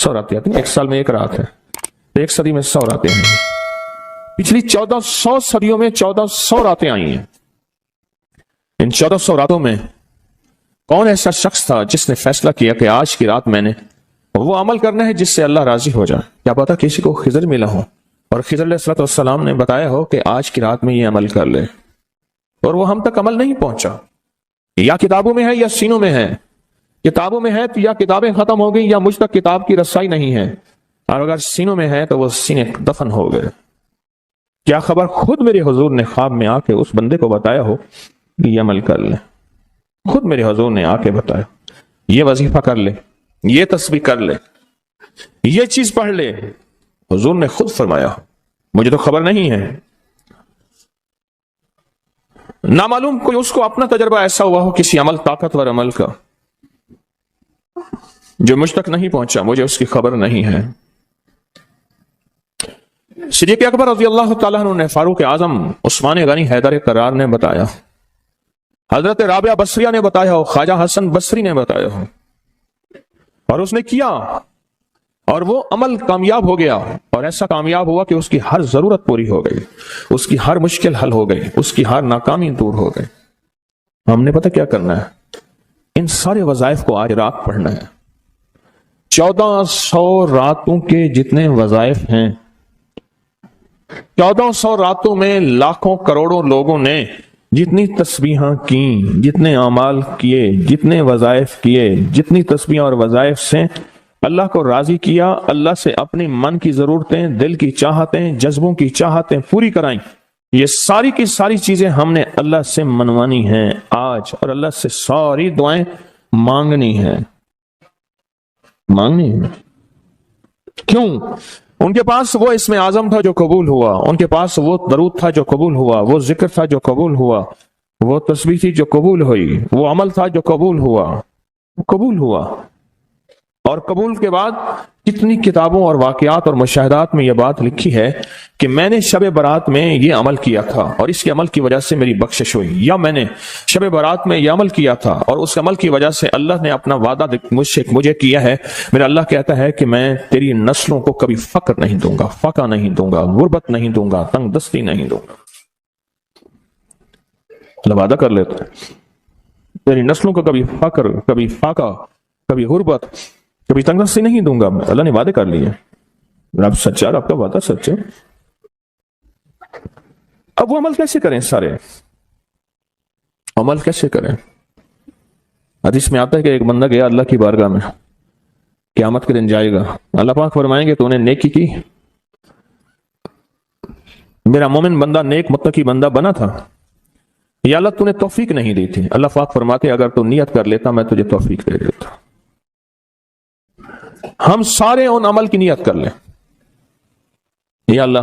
100 راتیں آتی ہیں، ایک سال میں ایک رات ہے، ایک صدی میں 100 راتیں ہیں۔ پچھلی 1400 صدیوں میں 1400 راتیں آئی ہیں۔ ان 1400 راتوں میں کون ایسا شخص تھا جس نے فیصلہ کیا کہ آج کی رات میں نے وہ عمل کرنا ہے جس سے اللہ راضی ہو جائے؟ کیا پتا کسی کو خضر ملا ہو اور خضر علیہ السلام نے بتایا ہو کہ آج کی رات میں یہ عمل کر لے، اور وہ ہم تک عمل نہیں پہنچا۔ یا کتابوں میں ہے یا سینوں میں ہے۔ کتابوں میں ہے تو یا کتابیں ختم ہو گئی یا مجھ تک کتاب کی رسائی نہیں ہے، اور اگر سینوں میں ہے تو وہ سینے دفن ہو گئے۔ کیا خبر خود میرے حضور نے خواب میں آ کے اس بندے کو بتایا ہو کہ یہ عمل کر لے، خود میرے حضور نے آ کے بتایا یہ وظیفہ کر لے، یہ تسبیح کر لے، یہ چیز پڑھ لے۔ حضور نے خود فرمایا مجھے تو خبر نہیں ہے۔ نامعلوم کوئی اس کو اپنا تجربہ ایسا ہوا ہو کسی عمل، طاقتور عمل کا، جو مجھ تک نہیں پہنچا، مجھے اس کی خبر نہیں ہے۔ صدیق اکبر رضی اللہ تعالیٰ عنہ نے فاروق اعظم عثمان غنی حیدر کرار نے بتایا، حضرت رابعہ بصریہ نے بتایا ہو، خواجہ حسن بصری نے بتایا ہو، اور اس نے کیا اور وہ عمل کامیاب ہو گیا، اور ایسا کامیاب ہوا کہ اس کی ہر ضرورت پوری ہو گئی، اس کی ہر مشکل حل ہو گئی، اس کی ہر ناکامی دور ہو گئی۔ ہم نے پتہ کیا کرنا ہے؟ ان سارے وظائف کو آج رات پڑھنا ہے۔ 1400 راتوں کے جتنے وظائف ہیں، 1400 راتوں میں لاکھوں کروڑوں لوگوں نے جتنی تسبیحاں کیں، جتنے اعمال کیے، جتنے وظائف کیے، جتنی تسبیحاں اور وظائف سے اللہ کو راضی کیا، اللہ سے اپنی من کی ضرورتیں، دل کی چاہتیں، جذبوں کی چاہتیں پوری کرائیں، یہ ساری کی ساری چیزیں ہم نے اللہ سے منوانی ہیں آج، اور اللہ سے ساری دعائیں مانگنی ہیں۔ مانگنی ہیں کیوں؟ ان کے پاس وہ اسم اعظم تھا جو قبول ہوا، ان کے پاس وہ درود تھا جو قبول ہوا، وہ ذکر تھا جو قبول ہوا، وہ تسبیح تھی جو قبول ہوئی، وہ عمل تھا جو قبول ہوا۔ اور قبول کے بعد کتنی کتابوں اور واقعات اور مشاہدات میں یہ بات لکھی ہے کہ میں نے شب برات میں یہ عمل کیا تھا اور اس کے عمل کی وجہ سے میری بخشش ہوئی، یا میں نے شب برات میں یہ عمل کیا تھا اور اس عمل کی وجہ سے اللہ نے اپنا وعدہ مجھے کیا ہے۔ میرا اللہ کہتا ہے کہ میں تیری نسلوں کو کبھی فقر نہیں دوں گا، فاقہ نہیں دوں گا، غربت نہیں دوں گا، تنگ دستی نہیں دوں گا۔ اللہ وعدہ کر لیتا ہے تیری نسلوں کو کبھی فقر، کبھی فاقہ، کبھی غربت، کبھی تنگ دستی نہیں دوں گا۔ اللہ نے وعدے کر لیے، رب سچا، رب کا وعدہ سچا۔ اب وہ عمل کیسے کریں؟ سارے عمل کیسے کریں؟ حدیث میں آتا ہے کہ ایک بندہ گیا اللہ کی بارگاہ میں، قیامت کے دن جائے گا، اللہ پاک فرمائیں گے تو نے نیکی کی، میرا مومن بندہ نیک متقی بندہ بنا تھا، یا اللہ تو نے توفیق نہیں دی تھی؟ اللہ پاک فرماتے اگر تو نیت کر لیتا میں تجھے توفیق دے دیتا۔ ہم سارے ان عمل کی نیت کر لیں، یا اللہ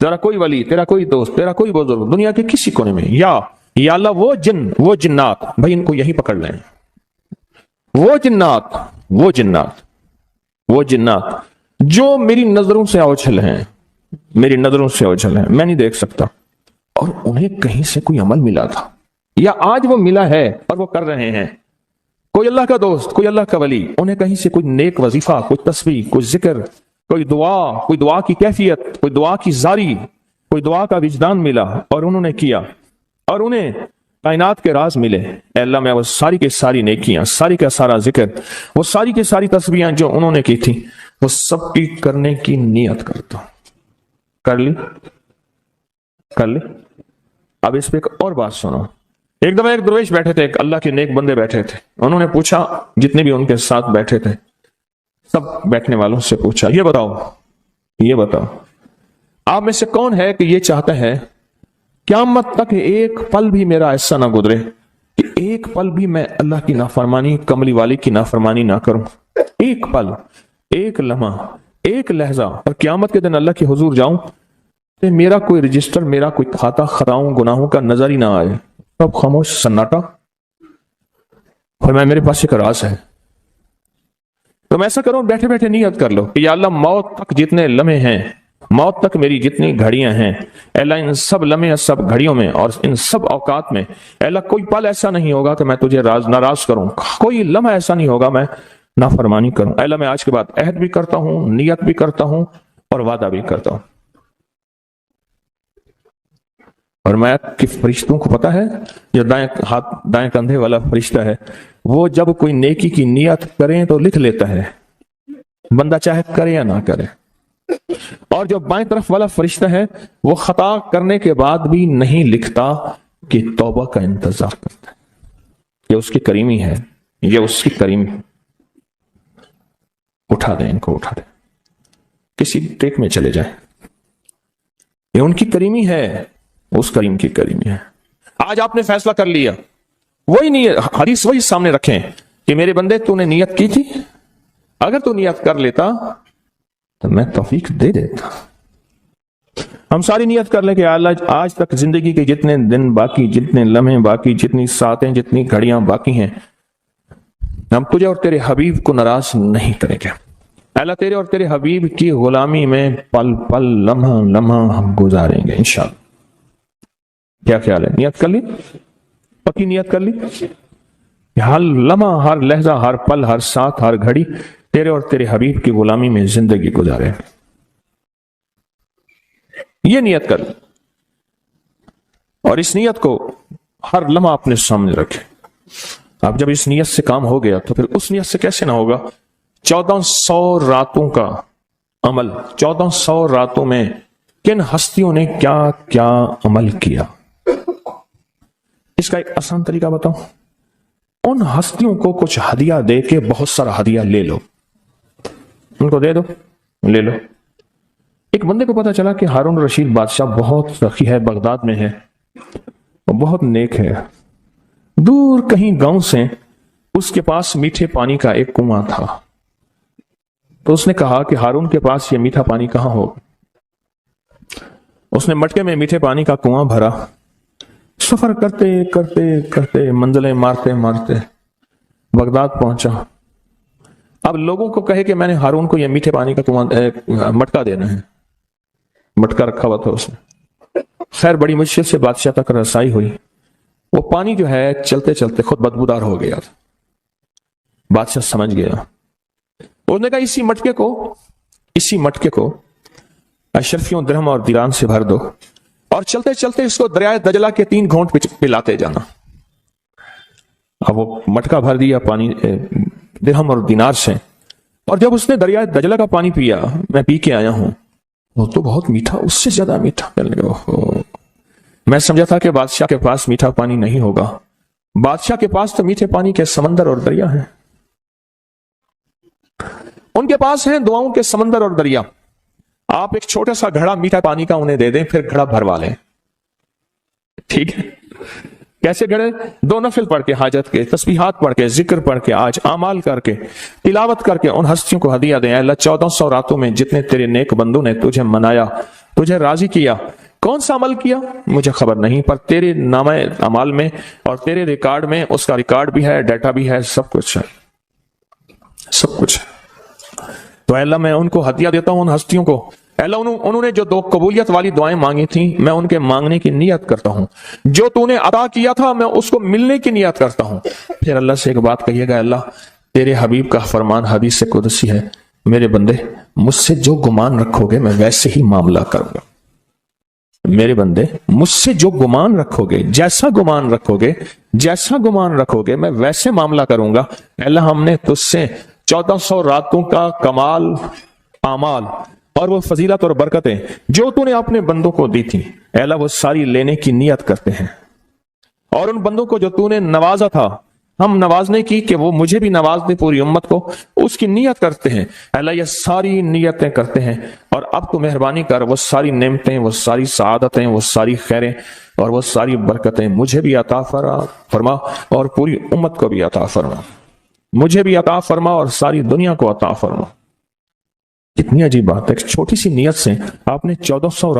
تیرا کوئی ولی، تیرا کوئی دوست، تیرا کوئی بزرگ دنیا کے کسی کونے میں، یا اللہ وہ جن، وہ جنات، بھائی ان کو یہی پکڑ لیں، وہ جنات جو میری نظروں سے اوجھل ہیں، میں نہیں دیکھ سکتا، اور انہیں کہیں سے کوئی عمل ملا تھا یا آج وہ ملا ہے اور وہ کر رہے ہیں، کوئی اللہ کا دوست، کوئی اللہ کا ولی، انہیں کہیں سے کوئی نیک وظیفہ، کوئی تسبیح، کوئی ذکر، کوئی دعا کی کیفیت، کوئی دعا کی زاری، کوئی دعا کا وجدان ملا اور انہوں نے کیا، اور انہیں کائنات کے راز ملے۔ اے اللہ میں وہ ساری کے ساری نیکیاں، ساری کا سارا ذکر، وہ ساری کے ساری تسبیحاں جو انہوں نے کی تھی، وہ سب کی کرنے کی نیت کرتا ہوں۔ کر لی۔ اب اس پہ ایک اور بات سنو۔ ایک دفعہ ایک درویش بیٹھے تھے، ایک اللہ کے نیک بندے بیٹھے تھے، انہوں نے پوچھا، جتنے بھی ان کے ساتھ بیٹھے تھے سب بیٹھنے والوں سے پوچھا، یہ بتاؤ آپ میں سے کون ہے کہ یہ چاہتا ہے قیامت تک ایک پل بھی میرا ایسا نہ گزرے کہ ایک پل بھی میں اللہ کی نافرمانی، کملی والی کی نافرمانی نہ کروں؟ ایک پل، ایک لمحہ، ایک لہجہ، اور قیامت کے دن اللہ کے حضور جاؤں تو میرا کوئی رجسٹر، میرا کوئی کھاتا خطاؤں گناہوں کا نظر ہی نہ آئے، سب خاموش، سناٹا۔ فرمایا میرے پاس ایک راز ہے، تم ایسا کرو، بیٹھے بیٹھے نیت کر لو کہ یا اللہ موت تک جتنے لمحے ہیں، موت تک میری جتنی گھڑیاں ہیں، اے اللہ ان سب لمحے، سب گھڑیوں میں اور ان سب اوقات میں، اے اللہ کوئی پل ایسا نہیں ہوگا کہ میں تجھے ناراض کروں، کوئی لمحہ ایسا نہیں ہوگا میں نافرمانی کروں. اے اللہ میں آج کے بعد عہد بھی کرتا ہوں, نیت بھی کرتا ہوں اور وعدہ بھی کرتا ہوں. اور میں کہ فرشتوں کو پتا ہے, جو دائیں کندھے والا فرشتہ ہے, وہ جب کوئی نیکی کی نیت کریں تو لکھ لیتا ہے, بندہ چاہے کرے یا نہ کرے. اور جو بائیں طرف والا فرشتہ ہے وہ خطا کرنے کے بعد بھی نہیں لکھتا, کہ توبہ کا انتظار کرتا ہے. یہ اس کی کریمی ہے, یہ اس کی کریمی. اٹھا دیں ان کو, اٹھا دیں, کسی ٹیک میں چلے جائیں. یہ ان کی کریمی ہے, اس کریم کی کریمی ہے. آج آپ نے فیصلہ کر لیا, وہی نیت, حدیث وہی سامنے رکھیں کہ میرے بندے تو نے نیت کی تھی, اگر تو نیت کر لیتا تو میں توفیق دے دیتا. ہم ساری نیت کر لیں کہ اللہ آج تک زندگی کے جتنے دن باقی, جتنے لمحے باقی, جتنی ساعتیں, جتنی گھڑیاں باقی ہیں, ہم تجھے اور تیرے حبیب کو ناراض نہیں کریں گے. اللہ تیرے اور تیرے حبیب کی غلامی میں پل پل, لمحہ لمحہ ہم گزاریں گے انشاءاللہ. کیا خیال ہے؟ نیت کر لی, پکی نیت کر لی, ہر لمحہ, ہر لہجہ, ہر پل, ہر ساتھ, ہر گھڑی تیرے اور تیرے حبیب کی غلامی میں زندگی گزارے. یہ نیت کر لی, اور اس نیت کو ہر لمحہ اپنے سامنے رکھے. اب جب اس نیت سے کام ہو گیا تو پھر اس نیت سے کیسے نہ ہوگا. 1400 راتوں کا عمل, 1400 راتوں میں کن ہستیوں نے کیا کیا عمل کیا, اس کا ایک آسان طریقہ بتاؤں. ان ہستیوں کو کچھ ہدیہ دے کے بہت سارا ہدیہ لے لو, ان کو دے دو, لے لو. ایک بندے کو پتا چلا کہ ہارون رشید بادشاہ بہت سخی ہے, بغداد میں ہے, اور بہت نیک ہے. دور کہیں گاؤں سے اس کے پاس میٹھے پانی کا ایک کنواں تھا. تو اس نے کہا کہ ہارون کے پاس یہ میٹھا پانی کہاں ہو. اس نے مٹکے میں میٹھے پانی کا کنواں بھرا. سفر کرتے کرتے کرتے, منزلیں مارتے مارتے بغداد پہنچا. اب لوگوں کو کہے کہ میں نے ہارون کو یہ میٹھے پانی کا کنواں مٹکا دینا ہے. مٹکا رکھا ہوا تھا اس نے. خیر بڑی مشکل سے بادشاہ تک رسائی ہوئی. وہ پانی جو ہے چلتے چلتے خود بدبودار ہو گیا. بادشاہ سمجھ گیا. اس نے کہا اسی مٹکے کو اشرفیوں, درہم اور دیران سے بھر دو, اور چلتے چلتے اس کو دریائے دجلہ کے 3 گھونٹ پلاتے جانا. اب وہ مٹکا بھر دیا پانی درہم اور دینار سے, اور جب اس نے دریائے دجلہ کا پانی پیا, میں پی کے آیا ہوں, وہ تو بہت میٹھا, اس سے زیادہ میٹھا. میں سمجھا تھا کہ بادشاہ کے پاس میٹھا پانی نہیں ہوگا. بادشاہ کے پاس تو میٹھے پانی کے سمندر اور دریا ہیں. ان کے پاس ہیں دعاؤں کے سمندر اور دریا. آپ ایک چھوٹا سا گھڑا میٹھا پانی کا انہیں دے دیں, پھر گھڑا بھروا لیں. ٹھیک ہے, کیسے گھڑے؟ 2 نفل پڑھ کے, حاجت کے, تسبیحات پڑھ کے, ذکر پڑھ کے, آج اعمال کر کے, تلاوت کر کے ان ہستیوں کو ہدیہ دیں. اللہ 1400 راتوں میں جتنے تیرے نیک بندوں نے تجھے منایا, تجھے راضی کیا, کون سا عمل کیا مجھے خبر نہیں, پر تیرے نامہ اعمال میں اور تیرے ریکارڈ میں اس کا ریکارڈ بھی ہے, ڈیٹا بھی ہے, سب کچھ ہے, سب کچھ ہے. تو اے اللہ میں ان کو ہدیہ دیتا ہوں, ان ہستیوں کو. اے اللہ انہوں نے جو 2 قبولیت والی دعائیں مانگی تھیں, میں ان کے مانگنے کی نیت کرتا ہوں. جو تو نے عطا کیا تھا میں اس کو ملنے کی نیت کرتا ہوں. پھر اللہ سے ایک بات کہیے گا, اللہ تیرے حبیب کا فرمان حدیث قدسی ہے, میرے بندے مجھ سے جو گمان رکھو گے میں ویسے ہی معاملہ کروں گا. میرے بندے مجھ سے جو گمان رکھو گے, جیسا گمان رکھو گے, جیسا گمان رکھو گے میں ویسے معاملہ کروں گا. اللہ ہم نے تجھ سے 1400 راتوں کا کمال اعمال اور وہ فضیلت اور برکتیں جو تو نے اپنے بندوں کو دی تھی, اے اللہ وہ ساری لینے کی نیت کرتے ہیں. اور ان بندوں کو جو تو نے نوازا تھا, ہم نوازنے کی کہ وہ مجھے بھی نواز دے, پوری امت کو, اس کی نیت کرتے ہیں. اللہ یہ ساری نیتیں کرتے ہیں, اور اب تو مہربانی کر وہ ساری نعمتیں, وہ ساری سعادتیں, وہ ساری خیریں اور وہ ساری برکتیں مجھے بھی عطا فرما اور پوری امت کو بھی عطا فرما. مجھے بھی عطا فرما اور ساری دنیا کو عطا فرما. کتنی عجیب بات ہے, ایک چھوٹی سی نیت سے آپ نے 1400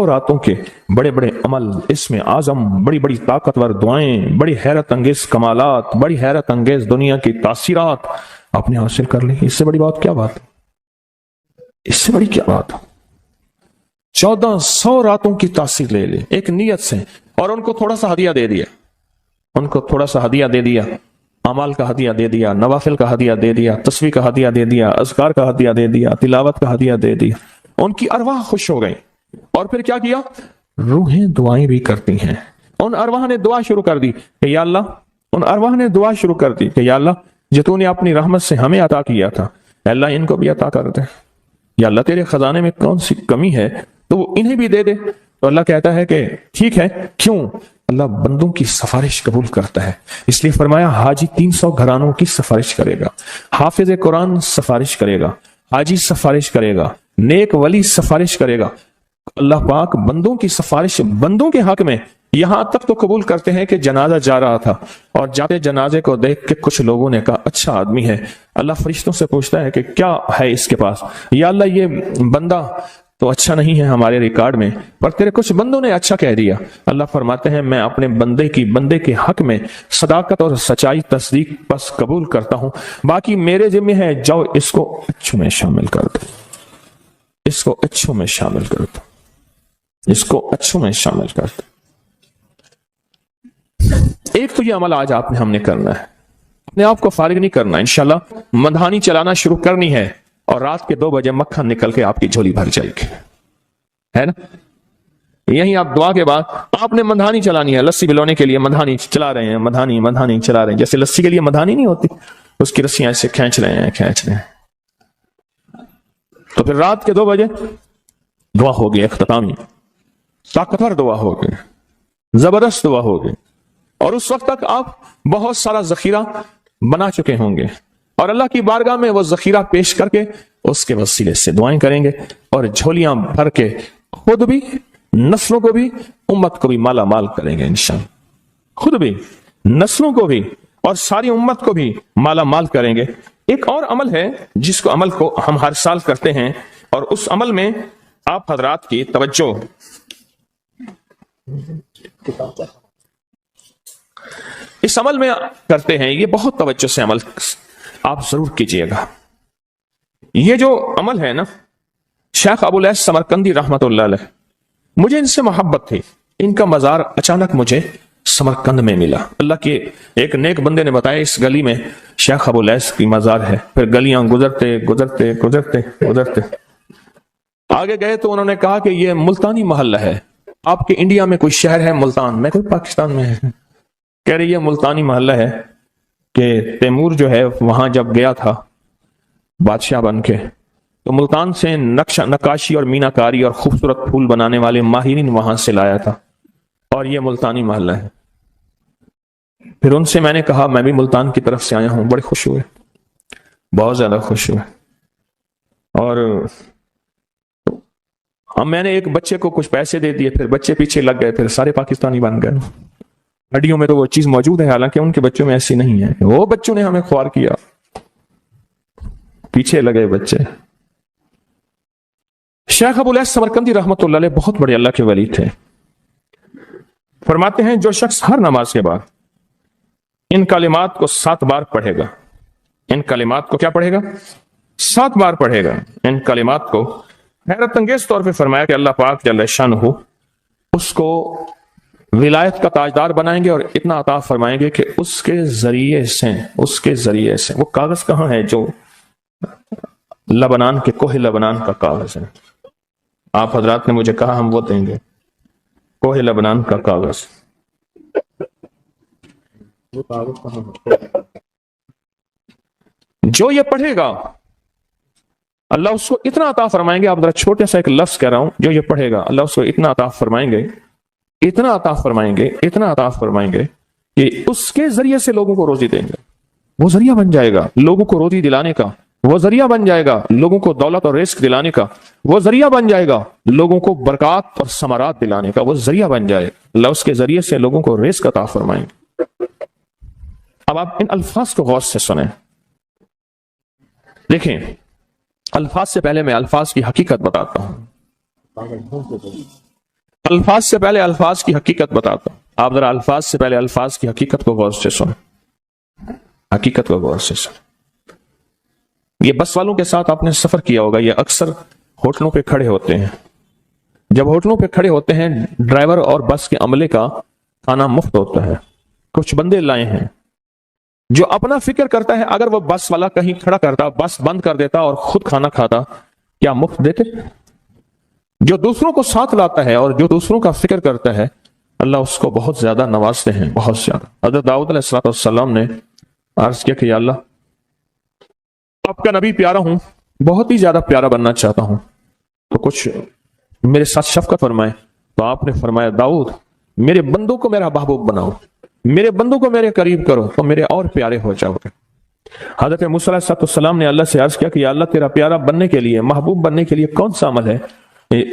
راتوں کے بڑے بڑے عمل, اس میں اعظم, بڑی بڑی طاقتور دعائیں, بڑی حیرت انگیز کمالات, بڑی حیرت انگیز دنیا کی تاثیرات آپ نے حاصل کر لی. اس سے بڑی بات کیا بات, اس سے بڑی کیا بات. 1400 راتوں کی تاثیر لے لے ایک نیت سے, اور ان کو تھوڑا سا ہدیہ دے دیا, ان کو تھوڑا سا ہدیہ دے دیا. اعمال کا ہدیہ دے دیا، نوافل کا ہدیہ دے دیا، تسبیح کا ہدیہ دے دیا، اذکار کا ہدیہ دے دیا، تلاوت کا ہدیہ دے دیا، ان کی ارواح خوش ہو گئی۔ اور پھر کیا کیا؟ روحیں دعائیں بھی کرتی ہیں۔ ان ارواح نے دعا شروع کر دی کہ یا اللہ، ان ارواح نے دعا شروع کر دی کہ یا اللہ، جو تو نے اپنی رحمت سے ہمیں عطا کیا تھا، اے اللہ ان کو بھی عطا کر دے۔ یا اللہ تیرے خزانے میں کون سی کمی ہے تو وہ انہیں بھی دے دے۔ تو اللہ کہتا ہے کہ ٹھیک ہے، کیوں؟ اللہ بندوں کی سفارش قبول کرتا ہے، اس لیے فرمایا حاجی 300 گھرانوں کی سفارش کرے گا، حافظ قرآن سفارش کرے گا، حاجی سفارش کرے گا، نیک ولی سفارش کرے گا۔ اللہ پاک بندوں کی سفارش بندوں کے حق میں یہاں تک تو قبول کرتے ہیں کہ جنازہ جا رہا تھا اور جاتے جنازے کو دیکھ کے کچھ لوگوں نے کہا اچھا آدمی ہے، اللہ فرشتوں سے پوچھتا ہے کہ کیا ہے اس کے پاس؟ یا اللہ یہ بندہ تو اچھا نہیں ہے ہمارے ریکارڈ میں، پر تیرے کچھ بندوں نے اچھا کہہ دیا۔ اللہ فرماتے ہیں میں اپنے بندے کے حق میں صداقت اور سچائی تصدیق بس قبول کرتا ہوں، باقی میرے ذمہ ہے، جاؤ اس کو اچھوں میں شامل کر دو، اس کو اچھوں میں شامل کر دو، اس کو اچھوں میں شامل کر دو۔ ایک تو یہ عمل آج آپ نے ہم نے کرنا ہے، اپنے آپ کو فارغ نہیں کرنا، انشاءاللہ مدھانی چلانا شروع کرنی ہے اور رات کے 2 بجے مکھن نکل کے آپ کی جھولی بھر جائے گی، ہے نا؟ یہیں آپ دعا کے بعد آپ نے مدھانی چلانی ہے، لسی بلونے کے لیے مدھانی چلا رہے ہیں، مدھانی چلا رہے ہیں، جیسے لسی کے لیے مدھانی نہیں ہوتی، اس کی رسیاں ایسے کھینچ رہے ہیں۔ تو پھر رات کے 2 بجے دعا ہوگی، اختتامی طاقتور دعا ہوگی، زبردست دعا ہوگی، اور اس وقت تک آپ بہت سارا ذخیرہ بنا چکے ہوں گے اور اللہ کی بارگاہ میں وہ ذخیرہ پیش کر کے اس کے وسیلے سے دعائیں کریں گے اور جھولیاں بھر کے خود بھی، نسلوں کو بھی، امت کو بھی مالا مال کریں گے انشاءاللہ، خود بھی، نسلوں کو بھی اور ساری امت کو بھی مالا مال کریں گے۔ ایک اور عمل ہے جس کو عمل کو ہم ہر سال کرتے ہیں اور اس عمل میں آپ حضرات کی توجہ، اس عمل میں کرتے ہیں، یہ بہت توجہ سے عمل آپ ضرور کیجئے گا۔ یہ جو عمل ہے نا، شیخ ابولیث سمرقندی رحمت اللہ علیہ، مجھے ان سے محبت تھی، ان کا مزار اچانک مجھے سمرقند میں ملا، اللہ کے ایک نیک بندے نے بتایا اس گلی میں شیخ ابولیث کی مزار ہے، پھر گلیاں گزرتے آگے گئے تو انہوں نے کہا کہ یہ ملتانی محلہ ہے، آپ کے انڈیا میں کوئی شہر ہے ملتان؟ میں کوئی پاکستان میں ہے، کہہ رہی یہ ملتانی محلہ ہے کہ تیمور جو ہے وہاں جب گیا تھا بادشاہ بن کے تو ملتان سے نقاشی اور مینا کاری اور خوبصورت پھول بنانے والے ماہرین وہاں سے لایا تھا اور یہ ملتانی محلہ ہے۔ پھر ان سے میں نے کہا میں بھی ملتان کی طرف سے آیا ہوں، بڑے خوش ہوئے، بہت زیادہ خوش ہوئے، اور میں نے ایک بچے کو کچھ پیسے دے دیے، پھر بچے پیچھے لگ گئے، پھر سارے پاکستانی بن گئے۔ ہڈیوں میں تو وہ چیز موجود ہے، حالانکہ ان کے بچوں میں ایسی نہیں ہے، وہ بچوں نے ہمیں خوار کیا، پیچھے لگے بچے۔ شیخ ابولیث سمرقندی رحمت اللہ علیہ بہت بڑے اللہ کے ولی تھے، فرماتے ہیں جو شخص ہر نماز کے بعد ان کلمات کو 7 بار پڑھے گا، ان کلمات کو کیا پڑھے گا؟ 7 بار پڑھے گا۔ ان کلمات کو حیرت انگیز طور پہ فرمایا کہ اللہ پاک جل شانہ اس کو ولایت کا تاجدار بنائیں گے اور اتنا عطا فرمائیں گے کہ اس کے ذریعے سے وہ کاغذ کہاں ہے جو لبنان کے کوہ لبنان کا کاغذ ہے، آپ حضرات نے مجھے کہا ہم وہ دیں گے، کوہ لبنان کا کاغذ، جو یہ پڑھے گا اللہ اس کو اتنا عطا فرمائیں گے۔ آپ ذرا چھوٹے سا ایک لفظ کہہ رہا ہوں، جو یہ پڑھے گا اللہ اس کو اتنا عطا فرمائیں گے، اتنا عطا فرمائیں گے کہ اس کے ذریعے سے لوگوں کو روزی دیں گے، وہ ذریعہ بن جائے گا لوگوں کو روزی دلانے کا، وہ ذریعہ بن جائے گا لوگوں کو دولت اور رزق دلانے کا، وہ ذریعہ بن جائے گا لوگوں کو برکات اور ثمرات دلانے کا، وہ ذریعہ بن جائے اللہ اس کے ذریعے سے لوگوں کو رزق عطا فرمائیں گے۔ اب آپ ان الفاظ کو غور سے سنیں، دیکھیں الفاظ سے پہلے میں الفاظ کی حقیقت بتاتا ہوں، الفاظ سے پہلے الفاظ کی حقیقت بتاتا ہوں، آپ ذرا الفاظ سے پہلے الفاظ کی حقیقت کو غور سے سنیں، حقیقت کو غور سے سنیں۔ یہ بس والوں کے ساتھ آپ نے سفر کیا ہوگا، یہ اکثر ہوٹلوں پہ کھڑے ہوتے ہیں، جب ہوٹلوں پہ کھڑے ہوتے ہیں ڈرائیور اور بس کے عملے کا کھانا مفت ہوتا ہے، کچھ بندے لائے ہیں جو اپنا فکر کرتا ہے اگر وہ بس والا کہیں کھڑا کرتا، بس بند کر دیتا اور خود کھانا کھاتا، کیا مفت دیتے؟ جو دوسروں کو ساتھ لاتا ہے اور جو دوسروں کا فکر کرتا ہے، اللہ اس کو بہت زیادہ نوازتے ہیں، بہت زیادہ۔ حضرت داؤد علیہ السلام نے عرض کیا کہ یا اللہ، آپ کا نبی پیارا ہوں، بہت ہی زیادہ پیارا بننا چاہتا ہوں، تو کچھ میرے ساتھ شفقت فرمائے۔ تو آپ نے فرمایا داؤد، میرے بندوں کو میرا محبوب بناؤ، میرے بندوں کو میرے قریب کرو تو میرے اور پیارے ہو جاؤ گے۔ حضرت موسیٰ علیہ السلام نے اللہ سے عرض کیا کہ یا اللہ، تیرا پیارا بننے کے لیے، محبوب بننے کے لیے کون سا عمل ہے؟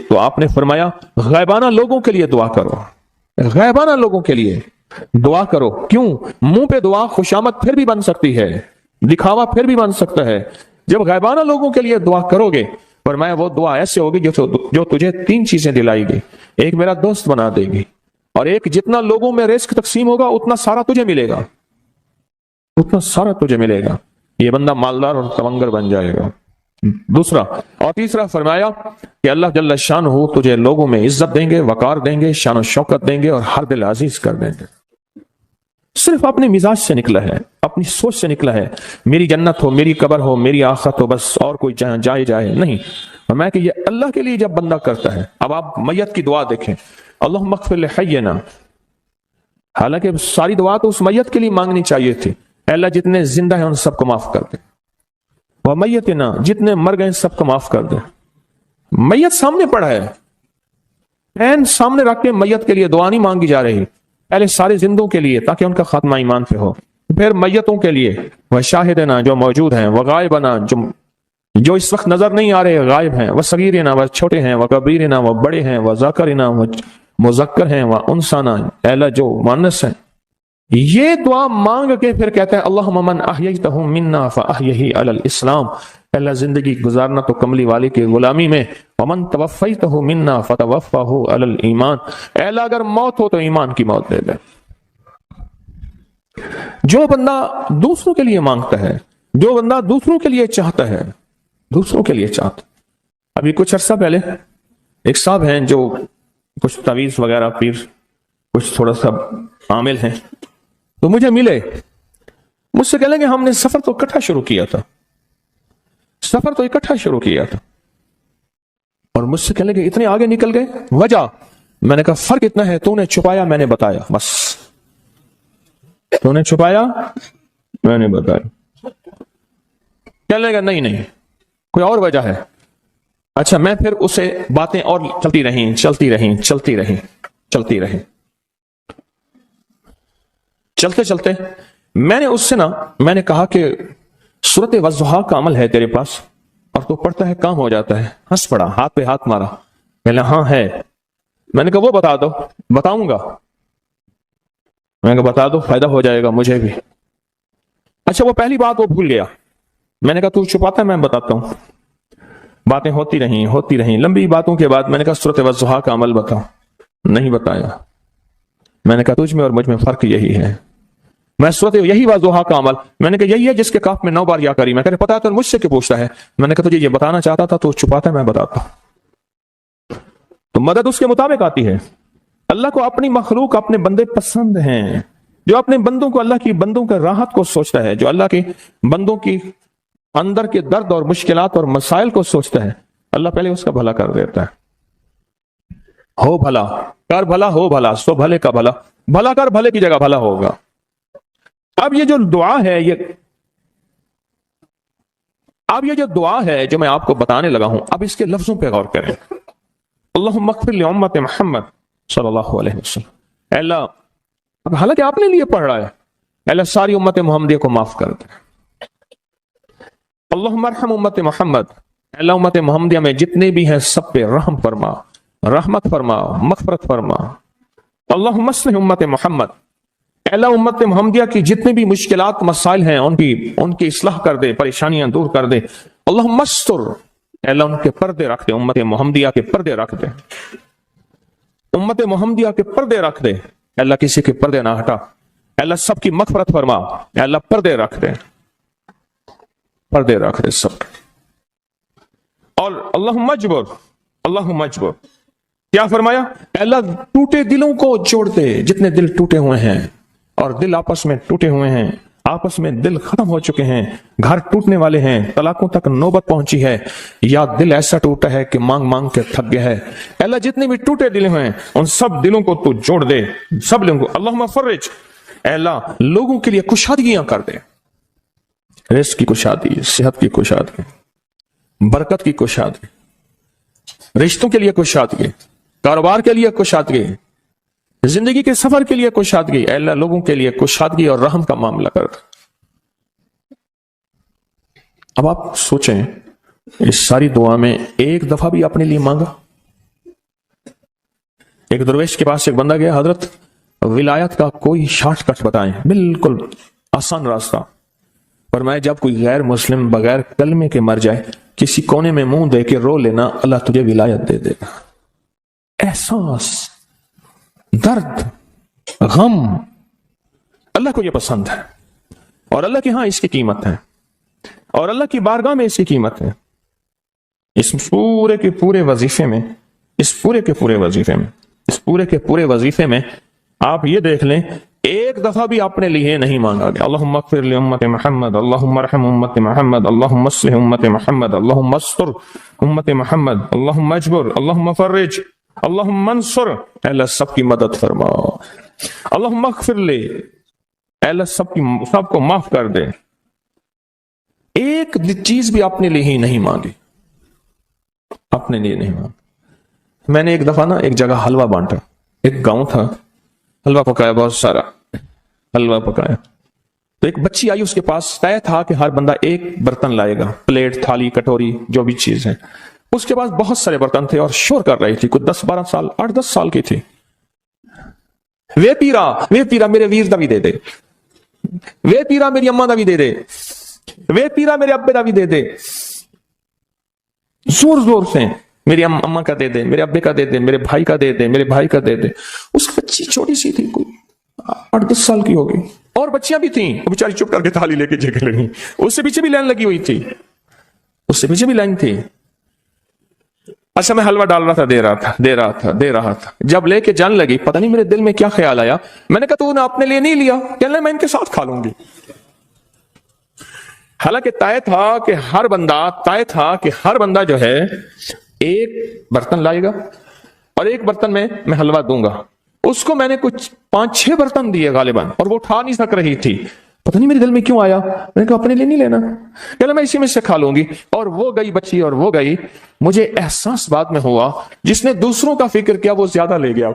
تو آپ نے فرمایا غائبانہ لوگوں کے لیے دعا کرو، غائبانہ لوگوں کے لیے دعا کرو۔ کیوں؟ منہ پہ دعا خوشامد پھر بھی بن سکتی ہے، دکھاوا پھر بھی بن سکتا ہے۔ جب غائبانہ لوگوں کے لیے دعا کرو گے، فرمایا وہ دعا ایسے ہوگی جو تجھے 3 چیزیں دلائے گی۔ ایک میرا دوست بنا دے گی، اور ایک جتنا لوگوں میں رزق تقسیم ہوگا اتنا سارا تجھے ملے گا، اتنا سارا تجھے ملے گا، یہ بندہ مالدار اور تمنگر بن جائے گا۔ دوسرا اور تیسرا فرمایا کہ اللہ جل شانہ تجھے لوگوں میں عزت دیں گے، وقار دیں گے، شان و شوکت دیں گے، اور ہر دل عزیز کر دیں گے۔ صرف اپنے مزاج سے نکلا ہے، اپنی سوچ سے نکلا ہے، میری جنت ہو، میری قبر ہو، میری آخرت ہو، بس اور کوئی جائے نہیں۔ فرمایا کہ یہ اللہ کے لیے جب بندہ کرتا ہے۔ اب آپ میت کی دعا دیکھیں، اللہم اغفر لحینا، حالانکہ ساری دعا تو اس میت کے لیے مانگنی چاہیے تھی، اے اللہ جتنے زندہ ہیں ان سب کو معاف کر دے، ومیتنا، جتنے مر گئے سب کو معاف کر دے۔ میت سامنے پڑا ہے، عین سامنے رکھ کے میت کے لیے دعا نہیں مانگی جا رہی، پہلے سارے زندوں کے لیے تاکہ ان کا خاتمہ ایمان پہ ہو، پھر میتوں کے لیے، وہ شاہدنا جو موجود ہیں، وہ غائبنا جو اس وقت نظر نہیں آ رہے، غائب ہیں، وہ صغیرنا وہ چھوٹے ہیں، وہ کبیرنا وہ بڑے ہیں، وہ ذکرنا وہ مذکر ہیں، وہ انسانا اے اللہ جو مؤنث ہیں۔ یہ دعا مانگ کے پھر کہتا ہے اللہم من احییتہ منا فاحیہ علی الاسلام، اللہ زندگی گزارنا تو کملی والی کی غلامی میں، ومن توفیتہ منا فتوفہ علی الایمان، اے اللہ اگر موت ہو تو ایمان کی موت دے دے۔ جو بندہ دوسروں کے لیے مانگتا ہے، جو بندہ دوسروں کے لیے چاہتا ہے، دوسروں کے لیے چاہتا۔ ابھی کچھ عرصہ پہلے ایک صاحب ہیں جو کچھ تعویذ وغیرہ پیر کچھ تھوڑا سا عامل ہیں، تو مجھے ملے، مجھ سے کہنے کہ ہم نے سفر تو اکٹھا شروع کیا تھا، اور مجھ سے کہنے کہ اتنے آگے نکل گئے، وجہ؟ میں نے کہا فرق اتنا ہے، تو نے چھپایا میں نے بتایا، بس تو نے چھپایا میں نے بتایا۔ کہنے لگا نہیں کوئی اور وجہ ہے۔ اچھا، میں پھر اسے باتیں اور چلتی رہیں چلتے میں نے اس سے میں نے کہا کہ سورۃ والضحیٰ کا عمل ہے تیرے پاس اور تو پڑھتا ہے کام ہو جاتا ہے۔ ہنس پڑا، ہاتھ پہ ہاتھ مارا، پہلے ہاں ہے۔ میں نے کہا وہ بتا دو۔ بتاؤں گا، میں نے کہا بتا دو، فائدہ ہو جائے گا مجھے بھی۔ اچھا، وہ پہلی بات وہ بھول گیا۔ میں نے کہا تو چھپاتا ہے، میں بتاتا ہوں۔ باتیں ہوتی رہیں لمبی باتوں کے بعد میں نے کہا سورۃ والضحیٰ کا عمل بتاؤ، نہیں بتایا۔ میں نے کہا تجھ میں اور مجھ میں فرق یہی ہے، میں سورۃ یہی والضحیٰ کا عمل، میں نے کہا یہی ہے جس کے کاف میں 9 بار یا کری۔ میں کہا پتا ہے تو مجھ سے کیوں پوچھتا ہے؟ میں نے کہا تجھے یہ بتانا چاہتا تھا تو چھپاتا ہے، میں بتاتا ہوں۔ تو مدد اس کے مطابق آتی ہے۔ اللہ کو اپنی مخلوق، اپنے بندے پسند ہیں، جو اپنے بندوں کو، اللہ کی بندوں کے راحت کو سوچتا ہے، جو اللہ کے بندوں کی اندر کے درد اور مشکلات اور مسائل کو سوچتا ہے، اللہ پہلے اس کا بھلا کر دیتا ہے۔ ہو بھلا، کر بھلا، ہو بھلا، سو بھلے کا بھلا، بھلا کر بھلے کی جگہ بھلا ہوگا۔ اب یہ جو دعا ہے، جو میں آپ کو بتانے لگا ہوں، اب اس کے لفظوں پہ غور کریں۔ اللہم اغفر لامت محمد صلی اللہ علیہ وسلم، اے اللہ، اب حالانکہ آپ نے لیے پڑھ رہا ہے، اے اللہ ساری امت محمدیہ کو معاف کر دے۔ اللہم ارحم امت محمد، اے اللہ امت محمدیہ میں جتنے بھی ہیں سب پہ رحم فرما، رحمت فرما، مغفرت فرما۔ اللہم اصلح امت محمد، اے اللہ امت محمدیہ کی جتنے بھی مشکلات مسائل ہیں ان کی اصلاح کر دے، پریشانیاں دور کر دے۔ اللہم استر، اے اللہ ان کے پردے رکھ دے، امت محمدیہ کے پردے رکھ دے، امت محمدیہ کے پردے رکھ دے، اے اللہ کسی کے پردے نہ ہٹا، اے اللہ سب کی مغفرت فرما، اے اللہ پردے رکھ دے، پردے رکھ دے سب۔ اور اللہم اجبر، کیا فرمایا؟ اے اللہ ٹوٹے دلوں کو جوڑ دے، جتنے دل ٹوٹے ہوئے ہیں اور دل آپس میں ٹوٹے ہوئے ہیں، آپس میں دل ختم ہو چکے ہیں، گھر ٹوٹنے والے ہیں، طلاقوں تک نوبت پہنچی ہے، یا دل ایسا ٹوٹا ہے کہ مانگ مانگ کے تھک گیا ہے، اے اللہ جتنے بھی ٹوٹے دل ہیں ان سب دلوں کو تو جوڑ دے، سب دلوں کو اللہم فرج، اے اللہ لوگوں کے لیے کشادگیاں کر دے، رزق کی کشادگی، صحت کی کشادگی، برکت کی کشادگی، رشتوں کے لیے کشادگی، کاروبار کے لیے کشادگی، زندگی کے سفر کے لیے کشادگی، اے اللہ لوگوں کے لیے کشادگی اور رحم کا معاملہ کر دے۔ اب آپ سوچیں اس ساری دعا میں ایک دفعہ بھی اپنے لیے مانگا؟ ایک درویش کے پاس ایک بندہ گیا، حضرت ولایت کا کوئی شارٹ کٹ بتائیں، بالکل آسان راستہ۔ فرمایا جب کوئی غیر مسلم بغیر کلمے کے مر جائے، کسی کونے میں منہ دے کے رو لینا، اللہ تجھے ولایت دے دے گا۔ احساس، درد، غم، اللہ کو یہ پسند ہے، اور اللہ کے ہاں اس کی قیمت ہے، اور اللہ کی بارگاہ میں اس کی قیمت ہے۔ اس پورے کے پورے وظیفے میں آپ یہ دیکھ لیں ایک دفعہ بھی اپنے لیے نہیں مانگا گیا اللہم اغفر لامت محمد، اللہم ارحم امت محمد، اللہم اصلح امت محمد، اللہم استر امت محمد، اللہم اجبر، اللہم فرج، اللہم منصر، اے اللہ سب کی مدد فرما، اللہم اغفر لے، اے اللہ سب کو معاف کر دے۔ ایک چیز بھی اپنے لیے ہی نہیں مانگی، اپنے لیے نہیں مانگی۔ میں نے ایک دفعہ ایک جگہ حلوہ بانٹا، ایک گاؤں تھا، حلوہ پکایا، بہت سارا حلوہ پکایا، تو ایک بچی آئی، اس کے پاس طے تھا کہ ہر بندہ ایک برتن لائے گا، پلیٹ، تھالی، کٹوری، جو بھی چیز ہے۔ اس کے پاس بہت سارے برتن تھے اور شور کر رہی تھی، کچھ 10-12 سال، 8-10 سال کی تھی۔ وے پیرا میرے ویر دا بھی دے دے، وے پیرا میری اماں دا بھی دے دے، وے پیرا میرے ابے دا بھی دے دے، زور زور سے میری اماں کا دے دے، میرے ابے کا دے دے، میرے بھائی کا دے دے، میرے بھائی کا دے دے۔ اس بچی چھوٹی سی تھی، کوئی 8-10 سال کی ہوگی، اور بچیاں بھی تھیں، وہ بیچاری چپ کر کے تھالی لے کے جگہ لگی، اس سے پیچھے بھی لائن لگی ہوئی تھی، اس سے پیچھے بھی لائن تھی۔ اچھا میں حلوہ ڈال رہا تھا، دے رہا تھا، جب لے کے جان لگی، پتہ نہیں میرے دل میں کیا خیال آیا، میں نے کہا تو نے اپنے لیے نہیں لیا، کہنے لگا میں ان کے ساتھ کھا لوں گی۔ حالانکہ طے تھا کہ ہر بندہ جو ہے ایک برتن لائے گا اور ایک برتن میں حلوہ دوں گا۔ اس کو میں نے کچھ 5-6 برتن دیے غالباً، اور وہ اٹھا نہیں سک رہی تھی، پتہ نہیں میرے دل میں کیوں آیا، میں نے کہا اپنے لیے نہیں لینا، کہ میں اسی میں سے کھا لوں گی۔ اور وہ گئی بچی، اور وہ گئی، مجھے احساس بعد میں ہوا جس نے دوسروں کا فکر کیا وہ زیادہ لے گیا۔